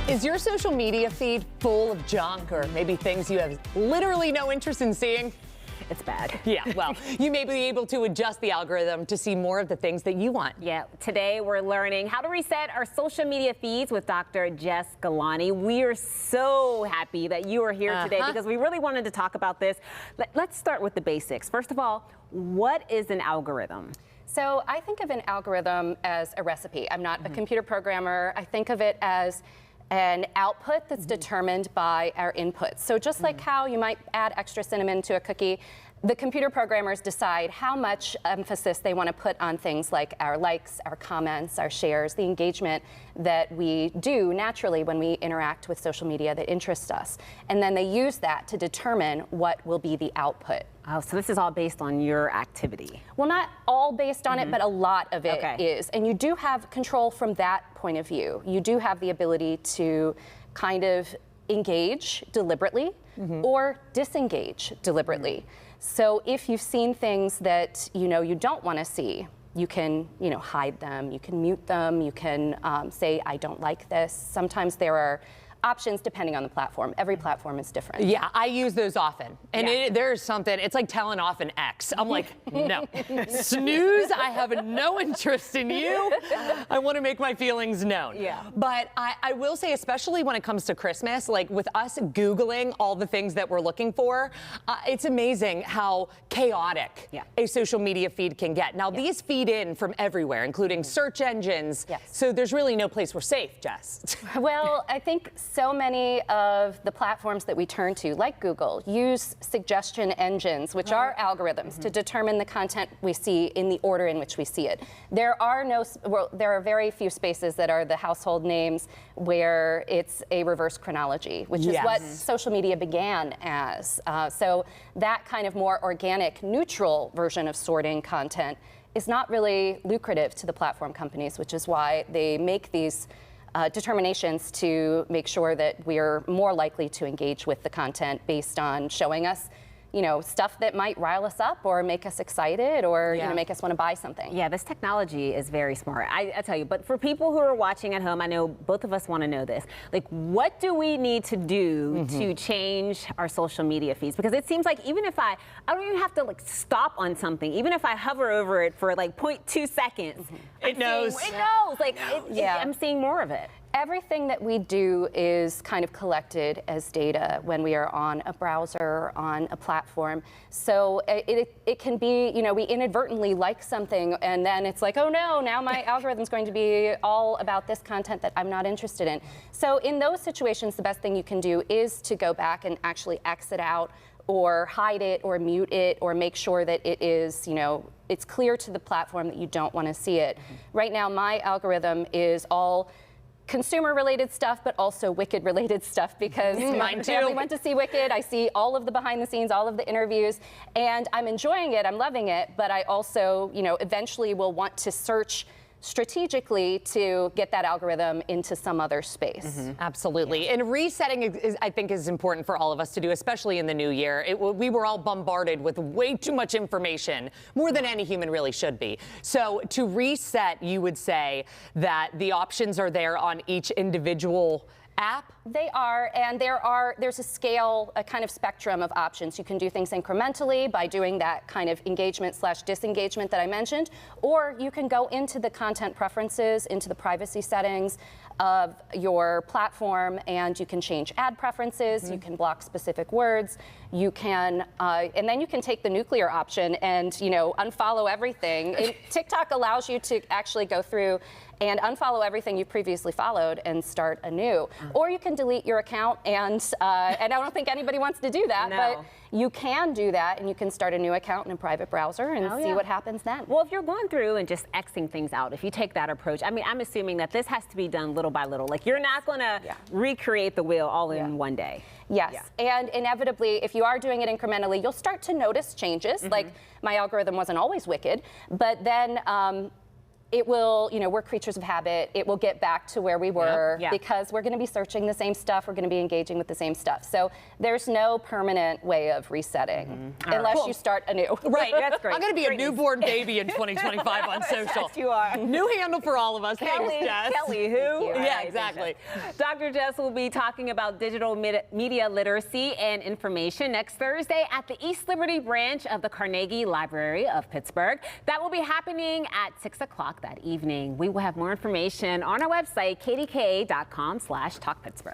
Is your social media feed full of junk or maybe things you have literally no interest in seeing? It's bad. Yeah, well, you may be able to adjust the algorithm to see more of the things that you want. Yeah, today we're learning how to reset our social media feeds with Dr. Jess Ghilani. We are so happy that you are here today because we really wanted to talk about this. Let's start with the basics. First of all, what is an algorithm? So I think of an algorithm as a recipe. I'm not a computer programmer. I think of it as an output that's determined by our inputs. So just like how you might add extra cinnamon to a cookie, the computer programmers decide how much emphasis they want to put on things like our likes, our comments, our shares, the engagement that we do naturally when we interact with social media that interests us. And then they use that to determine what will be the output. Oh, so this is all based on your activity. Well, not all based on it, but a lot of it is. And you do have control from that point of view. You do have the ability to kind of engage deliberately or disengage deliberately. So if you've seen things that you don't want to see, you can hide them, you can mute them, you can say, I don't like this. Sometimes there are options depending on the platform. Every platform is different. Yeah, I use those often. And there's something, it's like telling off an ex. I'm like, no. Snooze, I have no interest in you. I want to make my feelings known. Yeah. But I will say, especially when it comes to Christmas, like with us Googling all the things that we're looking for, it's amazing how chaotic a social media feed can get. Now, these feed in from everywhere, including search engines. Yes. So there's really no place we're safe, Jess. Well, I think so many of the platforms that we turn to, like Google, use suggestion engines, which are algorithms, to determine the content we see in the order in which we see it. There are very few spaces that are the household names where it's a reverse chronology, which is what social media began as. So that kind of more organic, neutral version of sorting content is not really lucrative to the platform companies, which is why they make these determinations to make sure that we're more likely to engage with the content based on showing us, stuff that might rile us up or make us excited or make us want to buy something. Yeah, this technology is very smart. I tell you, but for people who are watching at home, I know both of us want to know this. Like, what do we need to do to change our social media feeds? Because it seems like even if I don't even have to stop on something, even if I hover over it for 0.2 seconds, It knows. It knows. I'm seeing more of it. Everything that we do is kind of collected as data when we are on a browser, on a platform. So it can be, we inadvertently like something and then it's like, oh no, now my algorithm's going to be all about this content that I'm not interested in. So in those situations, the best thing you can do is to go back and actually exit out or hide it or mute it or make sure that it is, it's clear to the platform that you don't want to see it. Right now, my algorithm is all consumer-related stuff, but also Wicked-related stuff because my family went to see Wicked. I see all of the behind the scenes, all of the interviews, and I'm enjoying it, I'm loving it, but I also, eventually will want to search strategically to get that algorithm into some other space. Absolutely. And resetting, I think, is important for all of us to do, especially in the new year. We were all bombarded with way too much information, more than any human really should be. So to reset, you would say that the options are there on each individual app? They are, and there's a scale, a kind of spectrum of options. You can do things incrementally by doing that kind of engagement/disengagement that I mentioned, or you can go into the content preferences, into the privacy settings of your platform, and you can change ad preferences, you can block specific words, you can, and then you can take the nuclear option and, unfollow everything. TikTok allows you to actually go through and unfollow everything you previously followed and start anew. Or you can delete your account, and I don't think anybody wants to do that, but you can do that, and you can start a new account in a private browser and see what happens then. Well, if you're going through and just Xing things out, if you take that approach, I mean, I'm assuming that this has to be done little by little. Like, you're not going to recreate the wheel all in one day. Yes, and inevitably, if you are doing it incrementally, you'll start to notice changes. Like, my algorithm wasn't always Wicked, but then it will, we're creatures of habit. It will get back to where we were because we're going to be searching the same stuff. We're going to be engaging with the same stuff. So there's no permanent way of resetting unless you start anew. Right. That's great. I'm going to be a newborn baby in 2025 on social. Yes, you are. New handle for all of us. Kelly, Thanks, Jess. Kelly, who? Yeah, exactly. Dr. Jess will be talking about digital media literacy and information next Thursday at the East Liberty branch of the Carnegie Library of Pittsburgh. That will be happening at 6 o'clock that evening. We will have more information on our website, kdka.com/talkpittsburgh.